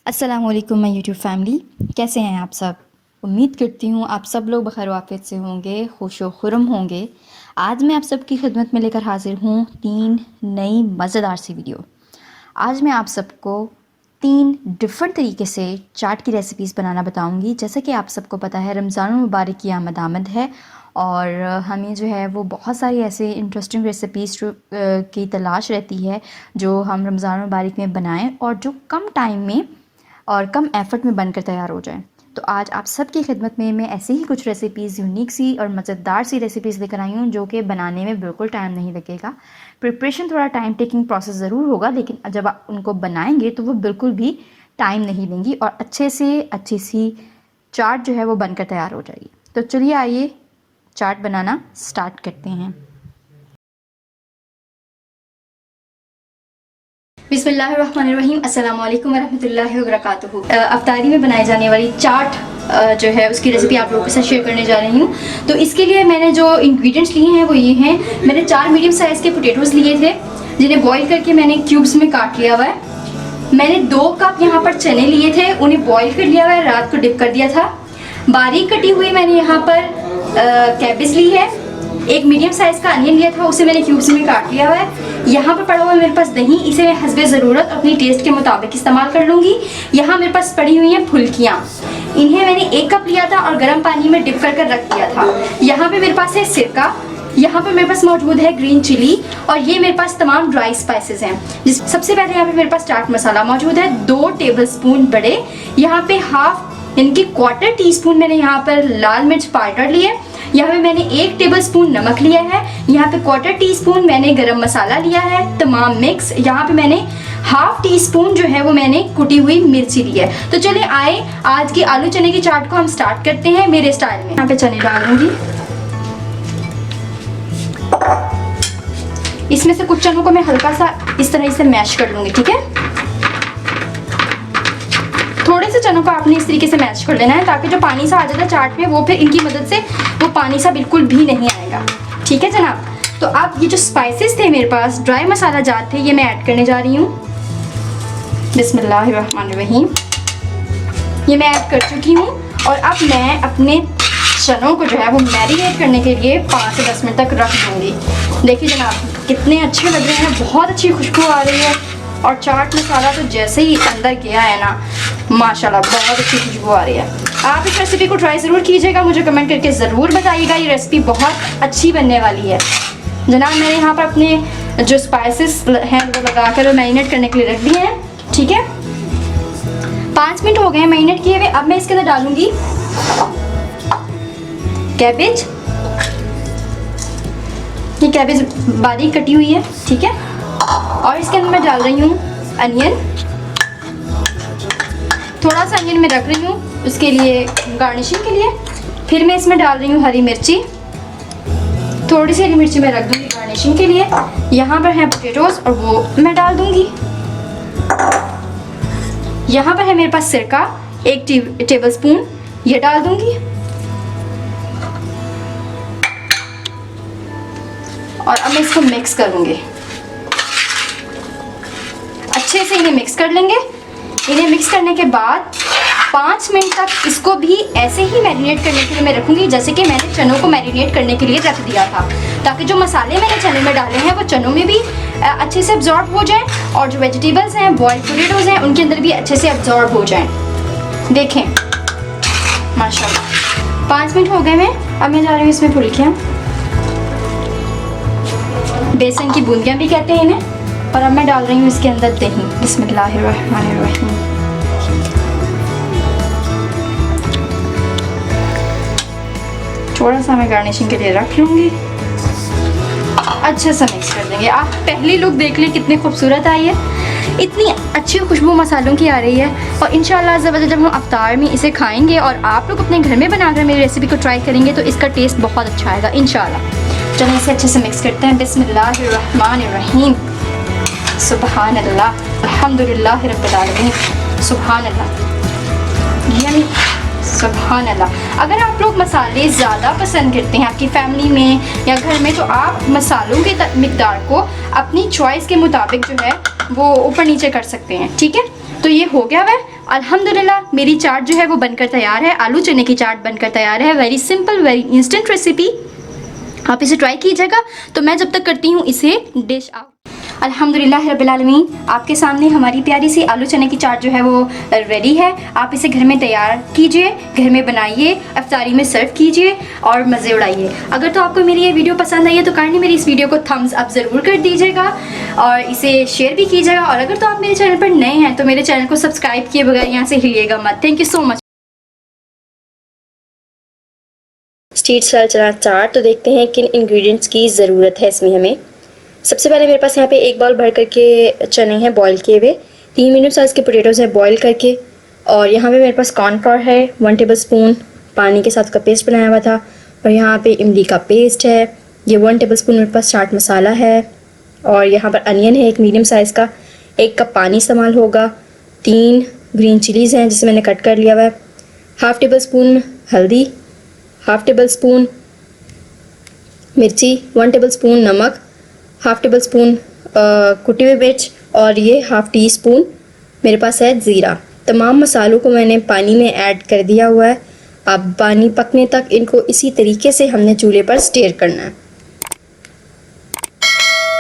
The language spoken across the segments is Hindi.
अस्सलामुअलैकुम माय यूट्यूब फैमिली, कैसे हैं आप सब। उम्मीद करती हूँ आप सब लोग बखैर आफियत से होंगे, खुश व खुर्म होंगे। आज मैं आप सबकी खिदमत में लेकर हाजिर हूँ 3 नई मज़ेदार सी वीडियो। आज मैं आप सबको 3 डिफरेंट तरीके से चाट की रेसिपीज़ बनाना बताऊँगी। जैसे कि आप सबको पता है रमज़ान मुबारक की आमद है और हमें जो है वो बहुत सारी ऐसे इंटरेस्टिंग रेसिपीज़ की तलाश रहती है जो हम रमज़ान मुबारक में बनाएं और जो कम टाइम में और कम एफ़र्ट में बनकर तैयार हो जाए। तो आज आप सबकी खिदमत में मैं ऐसे ही कुछ रेसिपीज़, यूनिक सी और मज़ेदार सी रेसिपीज़ लेकर आई हूँ जो कि बनाने में बिल्कुल टाइम नहीं लगेगा। प्रिपरेशन थोड़ा टाइम टेकिंग प्रोसेस ज़रूर होगा, लेकिन जब आप उनको बनाएंगे तो वो बिल्कुल भी टाइम नहीं लेंगी और अच्छे से अच्छी सी चाट जो है वो बनकर तैयार हो जाएगी। तो चलिए आइए चाट बनाना स्टार्ट करते हैं। बिस्मिल्लाहिर्रहमानिर्रहीम, अस्सलाम वालेकुम वरहमतुल्लाहि वबरकातुहू। अफ्तारी में बनाई जाने वाली चाट जो है उसकी रेसिपी आप लोगों के साथ शेयर करने जा रही हूँ। तो इसके लिए मैंने जो इंग्रेडिएंट्स लिए हैं वो ये हैं। मैंने 4 मीडियम साइज़ के पोटैटोज़ लिए थे जिन्हें बॉईल करके मैंने क्यूब्स में काट लिया हुआ है। मैंने 2 कप यहाँ पर चने लिए थे, उन्हें बॉईल कर लिया हुआ है, रात को डिप कर दिया था। बारीक कटी हुई मैंने यहाँ पर कैबेज ली है। एक मीडियम साइज़ का अनियन लिया था, उसे मैंने क्यूब्स में काट लिया हुआ है। यहाँ पर पड़ा हुआ है मेरे पास दही, इसे मैं हस्बे ज़रूरत अपनी टेस्ट के मुताबिक इस्तेमाल कर लूँगी। यहाँ मेरे पास पड़ी हुई हैं फुल्कियाँ, इन्हें मैंने 1 कप लिया था और गर्म पानी में डिप कर रख दिया था। यहाँ पे मेरे पास है सिरका, यहाँ पर मेरे पास मौजूद है ग्रीन चिली और ये मेरे पास तमाम ड्राई स्पाइसेस हैं। सबसे पहले यहाँ पे मेरे पास चाट मसाला मौजूद है 2 टेबलस्पून बड़े। यहाँ पे हाफ यानी कि 1/4 टीस्पून मैंने यहाँ पर लाल मिर्च पाउडर लिए। यहाँ पे मैंने 1 टेबलस्पून नमक लिया है। यहाँ पे 1/4 टीस्पून मैंने गरम मसाला लिया है तमाम मिक्स। यहाँ पे मैंने हाफ टीस्पून जो है वो मैंने कुटी हुई मिर्ची ली है। तो चलिए आए आज की आलू चने की चाट को हम स्टार्ट करते हैं मेरे स्टाइल में। यहाँ पे चने डाल दूंगी, इसमें से कुछ चनों को मैं हल्का सा इस तरह से मैश कर लूंगी, ठीक है। थोड़े से चनों को आपने इस तरीके से मैश कर लेना है ताकि जो पानी सा आ जाता है चाट में वो फिर इनकी मदद से वो पानी सा बिल्कुल भी नहीं आएगा, ठीक है जनाब। तो अब ये जो स्पाइसेस थे मेरे पास, ड्राई मसाला जात थे, ये मैं ऐड करने जा रही हूँ। बिस्मिल्लाहिर्रहमानिर्रहीम, ये मैं ऐड कर चुकी हूँ और अब मैं अपने चनों को जो है वो मैरिनेट करने के लिए 5 से 10 मिनट तक रख दूँगी। देखिए जनाब कितने अच्छे लग रहे हैं, बहुत अच्छी खुशबू आ रही है और चाट मसाला तो जैसे ही अंदर गया है ना माशाल्लाह बहुत अच्छी खुशबू आ रही है। आप इस रेसिपी को ट्राई ज़रूर कीजिएगा, मुझे कमेंट करके ज़रूर बताइएगा। ये रेसिपी बहुत अच्छी बनने वाली है जनाब। मैंने यहाँ पर अपने जो स्पाइसेस हैं वो लगा कर मैरिनेट करने के लिए रख दिए हैं, ठीक है। 5 मिनट हो गए हैं मैरिनेट किए हुए। अब मैं इसके अंदर डालूंगी कैबेज। ये कैबेज बारीक कटी हुई है, ठीक है। और इसके अंदर मैं डाल रही हूँ अनियन, थोड़ा सा अनियन मैं रख रही हूँ उसके लिए गार्निशिंग के लिए। फिर मैं इसमें डाल रही हूँ हरी मिर्ची, थोड़ी सी हरी मिर्ची मैं रख दूँगी गार्निशिंग के लिए। यहाँ पर है पोटैटोज़ और वो मैं डाल दूँगी। यहाँ पर है मेरे पास सिरका 1 टेबलस्पून, ये डाल दूँगी। और अब मैं इसको मिक्स करूँगी, अच्छे से इन्हें मिक्स कर लेंगे। इन्हें मिक्स करने के बाद 5 मिनट तक इसको भी ऐसे ही मैरिनेट करने के लिए मैं रखूँगी जैसे कि मैंने चनों को मैरिनेट करने के लिए रख दिया था, ताकि जो मसाले मैंने चने में डाले हैं वो चनों में भी अच्छे से अब्जॉर्ब हो जाएं और जो वेजिटेबल्स हैं, बॉइल्ड पोटैटोज़ हैं, उनके अंदर भी अच्छे से अब्जॉर्ब हो जाएं। देखें माशाल्लाह 5 मिनट हो गए मैं। अब मैं जा रही हूँ इसमें फुल्कियाँ, बेसन की बूंदियाँ भी कहते हैं इन्हें। और अब मैं डाल रही हूँ इसके अंदर दही। बिस्मिल्लाहिर्रहमानिर्रहीम, थोड़ा सा मैं गार्निशिंग के लिए रख लूँगी। अच्छे से मिक्स कर देंगे। आप पहली लुक देख लें कितनी खूबसूरत आई है, इतनी अच्छी खुशबू मसालों की आ रही है। और इंशाल्लाह ज़बरदस्त जब हम अफ्तार में इसे खाएंगे और आप लोग अपने घर में बनाकर मेरी रेसिपी को ट्राई करेंगे तो इसका टेस्ट बहुत अच्छा आएगा इंशाल्लाह। चलिए इसे अच्छे से मिक्स करते हैं। बिस्मिल्लाहिर्रहमानिर्रहीम, सुबहान अल्लाह, अल्हम्दुलिल्लाह रब्बिल आलमीन, सुबहान अल्लाह, यानी सुबहान अल्लाह। अगर आप लोग मसाले ज़्यादा पसंद करते हैं आपकी फैमिली में या घर में, तो आप मसालों के मिकदार को अपनी चॉइस के मुताबिक जो है वो ऊपर नीचे कर सकते हैं, ठीक है। तो ये हो गया है अल्हम्दुलिल्लाह मेरी चाट जो है वो बनकर तैयार है। आलू चने की चाट बनकर तैयार है। Very simple, very instant recipe, आप इसे ट्राई कीजिएगा। तो मैं जब तक करती हूँ इसे डिश आउट। अल्हम्दुलिल्लाह रब्बिल आलमीन, आपके सामने हमारी प्यारी सी आलू चने की चाट जो है वो रेडी है। आप इसे घर में तैयार कीजिए, घर में बनाइए, इफ्तारी में सर्व कीजिए और मज़े उड़ाइए। अगर तो आपको मेरी ये वीडियो पसंद आई है तो काइंडली मेरी इस वीडियो को थम्स अप ज़रूर कर दीजिएगा और इसे शेयर भी कीजिएगा। और अगर तो आप मेरे चैनल पर नए हैं तो मेरे चैनल को सब्सक्राइब किए बगैर यहाँ से हिलिएगा मत। Thank you so much. Street style चना चाट, तो देखते हैं किन इंग्रेडिएंट्स की ज़रूरत है इसमें हमें। सबसे पहले मेरे पास यहाँ पे एक बाउल भर करके चने हैं बॉईल किए हुए, 3 मीडियम साइज़ के पोटैटोज़ हैं बॉईल करके, और यहाँ पे मेरे पास कॉर्नफ्लोर है 1 टेबलस्पून, पानी के साथ उसका पेस्ट बनाया हुआ था। और यहाँ पे इमली का पेस्ट है, ये 1 टेबलस्पून मेरे पास चाट मसाला है। और यहाँ पर अनियन है एक मीडियम साइज़ का, 1 कप पानी इस्तेमाल होगा। 3 ग्रीन चिलीज़ हैं जिसे मैंने कट कर लिया हुआ है। 1/2 टेबलस्पून हल्दी, 1/2 टेबलस्पून मिर्ची, 1 टेबलस्पून नमक, 1/2 टेबलस्पून कुटी हुई मिर्च, और ये 1/2 टीस्पून मेरे पास है ज़ीरा। तमाम मसालों को मैंने पानी में ऐड कर दिया हुआ है। अब पानी पकने तक इनको इसी तरीके से हमने चूल्हे पर स्टीर करना है।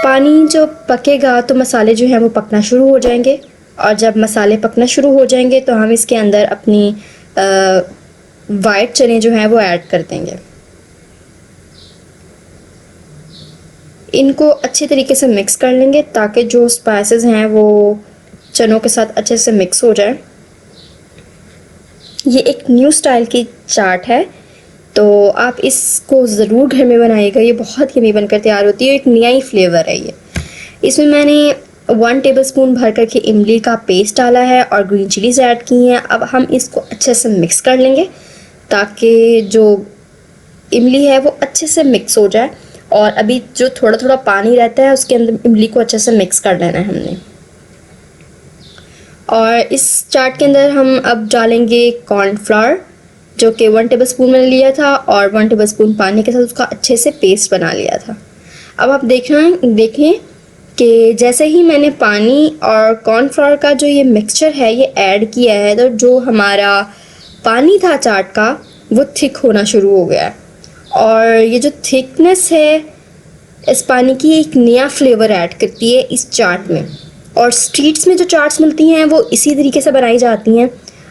पानी जो पकेगा तो मसाले जो हैं वो पकना शुरू हो जाएंगे, और जब मसाले पकना शुरू हो जाएंगे तो हम इसके अंदर अपनी वाइट चने जो हैं वो ऐड कर देंगे। इनको अच्छे तरीके से मिक्स कर लेंगे ताकि जो स्पाइसेस हैं वो चनों के साथ अच्छे से मिक्स हो जाए। ये एक न्यू स्टाइल की चाट है, तो आप इसको ज़रूर घर में बनाइएगा। ये बहुत यम्मी बनकर तैयार होती है, एक नया ही फ्लेवर है ये। इसमें मैंने 1 टेबलस्पून भर करके इमली का पेस्ट डाला है और ग्रीन चिलीज़ ऐड की हैं। अब हम इसको अच्छे से मिक्स कर लेंगे ताकि जो इमली है वो अच्छे से मिक्स हो जाए। और अभी जो थोड़ा थोड़ा पानी रहता है उसके अंदर इमली को अच्छे से मिक्स कर लेना है हमने। और इस चाट के अंदर हम अब डालेंगे कॉर्नफ्लोर, जो कि 1 टेबलस्पून मैंने लिया था, और 1 टेबलस्पून पानी के साथ उसका अच्छे से पेस्ट बना लिया था। अब आप देखें कि जैसे ही मैंने पानी और कॉर्नफ्लोर का जो ये मिक्सचर है ये ऐड किया है, तो जो हमारा पानी था चाट का वो थिक होना शुरू हो गया है। और ये जो थिकनेस है इस पानी की एक नया फ्लेवर ऐड करती है इस चाट में। और स्ट्रीट्स में जो चाट्स मिलती हैं वो इसी तरीके से बनाई जाती हैं।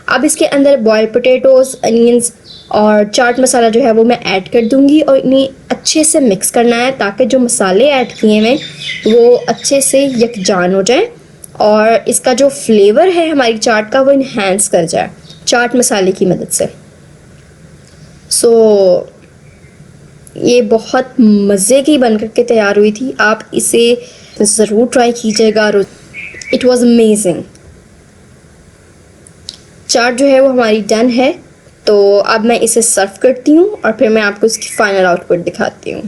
अब इसके अंदर बॉइल्ड पोटैटोज़, अनियंस और चाट मसाला जो है वो मैं ऐड कर दूंगी, और इन्हें अच्छे से मिक्स करना है ताकि जो मसाले ऐड किए हैं वो अच्छे से यकजान हो जाए और इसका जो फ्लेवर है हमारी चाट का वो इन्हेंस कर जाए चाट मसाले की मदद से। सो ये बहुत मज़े की बनकर के तैयार हुई थी। आप इसे ज़रूर ट्राई कीजिएगा। It was amazing. चाट जो है वो हमारी डन है, तो अब मैं इसे सर्व करती हूँ और फिर मैं आपको इसकी फाइनल आउटपुट दिखाती हूँ।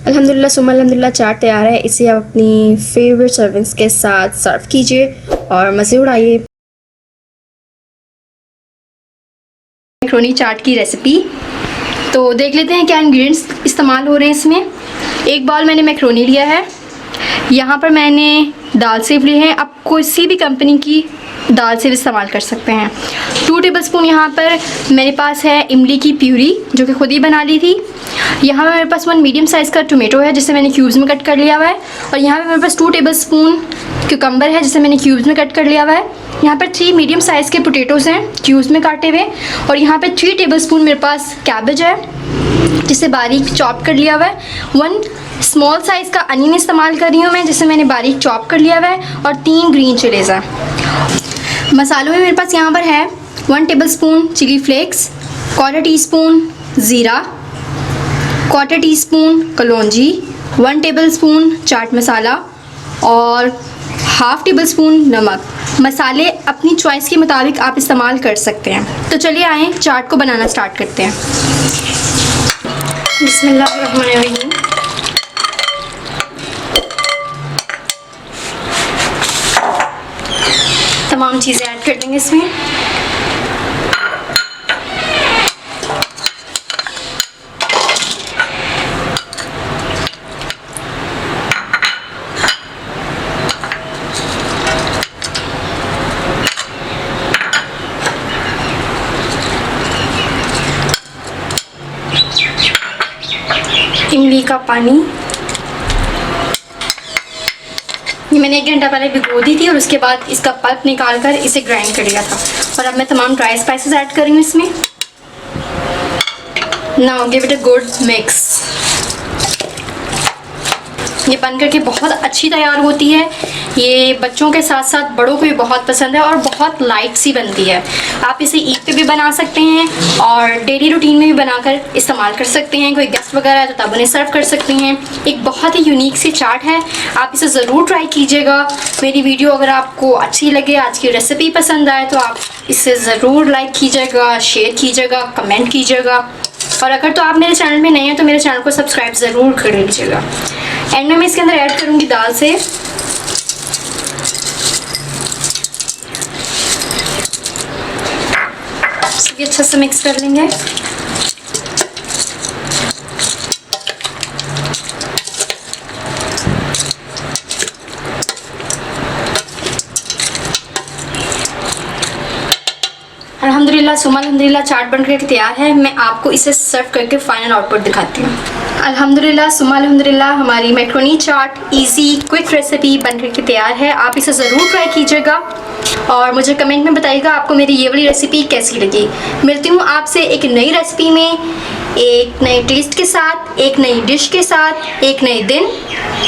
अल्हम्दुलिल्लाह सुम्मा अल्हम्दुलिल्लाह, चाट तैयार है। इसे आप अपनी फेवरेट सर्विंग्स के साथ सर्व कीजिए और मज़े उड़ाइए। मैक्रोनी चाट की रेसिपी तो देख लेते हैं क्या इंग्रेडिएंट्स इस्तेमाल हो रहे हैं इसमें। एक बाउल मैंने मैक्रोनी लिया है, यहाँ पर मैंने दाल सेव ली है, आप किसी भी कंपनी की दाल सेव इस्तेमाल कर सकते हैं। 2 टेबलस्पून यहाँ पर मेरे पास है इमली की प्यूरी जो कि खुद ही बना ली थी। यहाँ पर मेरे पास 1 मीडियम साइज़ का टोमेटो है जिसे मैंने क्यूब्स में कट कर लिया हुआ है। और यहाँ पर मेरे पास 2 टेबलस्पून क्यूकम्बर है जिसे मैंने क्यूब्स में कट कर लिया हुआ है। यहाँ पर 3 मीडियम साइज़ के पोटैटोज़ हैं क्यूब्स में काटे हुए। और यहाँ पर 3 टेबलस्पून मेरे पास कैबेज है जिसे बारीक चॉप कर लिया हुआ है। 1 स्मॉल साइज़ का अनियन इस्तेमाल कर रही हूँ मैं जिसे मैंने बारीक चॉप कर लिया हुआ है। और 3 ग्रीन चिलीज़ है। मसालों में मेरे पास यहाँ पर है 1 टेबलस्पून चिली फ्लेक्स, 1/4 टीस्पून ज़ीरा, 1/4 टीस्पून कलौंजी, 1 टेबलस्पून चाट मसाला और 1/2 टेबलस्पून नमक। मसाले अपनी चॉइस के मुताबिक आप इस्तेमाल कर सकते हैं। तो चलिए आएँ चाट को बनाना स्टार्ट करते हैं। बिस्मिल्लाहिर्रहमानिर्रहीम। तमाम चीज़ें ऐड कर देंगे इसमें। इमली का पानी, ये मैंने 1 घंटा पहले भिगो दी थी और उसके बाद इसका पल्प निकाल कर इसे ग्राइंड कर लिया था। और अब मैं तमाम ड्राई स्पाइसेस ऐड कर रही हूँ इसमें। Now give it a good mix. ये बन करके बहुत अच्छी तैयार होती है। ये बच्चों के साथ साथ बड़ों को भी बहुत पसंद है और बहुत लाइट सी बनती है। आप इसे ईद पे भी बना सकते हैं और डेली रूटीन में भी बनाकर इस्तेमाल कर सकते हैं। कोई गेस्ट वगैरह है तो तब उन्हें सर्व कर सकते हैं। एक बहुत ही यूनिक सी चाट है, आप इसे ज़रूर ट्राई कीजिएगा। मेरी वीडियो अगर आपको अच्छी लगे, आज की रेसिपी पसंद आए तो आप इसे ज़रूर लाइक कीजिएगा, शेयर कीजिएगा, कमेंट कीजिएगा। और अगर तो आप मेरे चैनल में नए हैं तो मेरे चैनल को सब्सक्राइब ज़रूर कर लीजिएगा। एंड में मैं इसके अंदर ऐड करूँगी दाल से। ये अच्छा से मिक्स कर लेंगे। अल्हम्दुलिल्लाह सुम्मा अल्हम्दुलिल्लाह चाट बनकर तैयार है। मैं आपको इसे सर्व करके फाइनल आउटपुट दिखाती हूँ। अल्हम्दुलिल्लाह सुम्मा अल्हम्दुलिल्लाह हमारी मैक्रोनी चाट इजी क्विक रेसिपी बनकर के तैयार है। आप इसे ज़रूर ट्राई कीजिएगा और मुझे कमेंट में बताइएगा आपको मेरी ये वाली रेसिपी कैसी लगी। मिलती हूँ आपसे एक नई रेसिपी में, एक नए टेस्ट के साथ, एक नई डिश के साथ, एक नए दिन।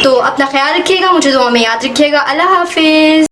तो अपना ख्याल रखिएगा, मुझे दुआ में याद रखिएगा। अल्लाह हाफिज़।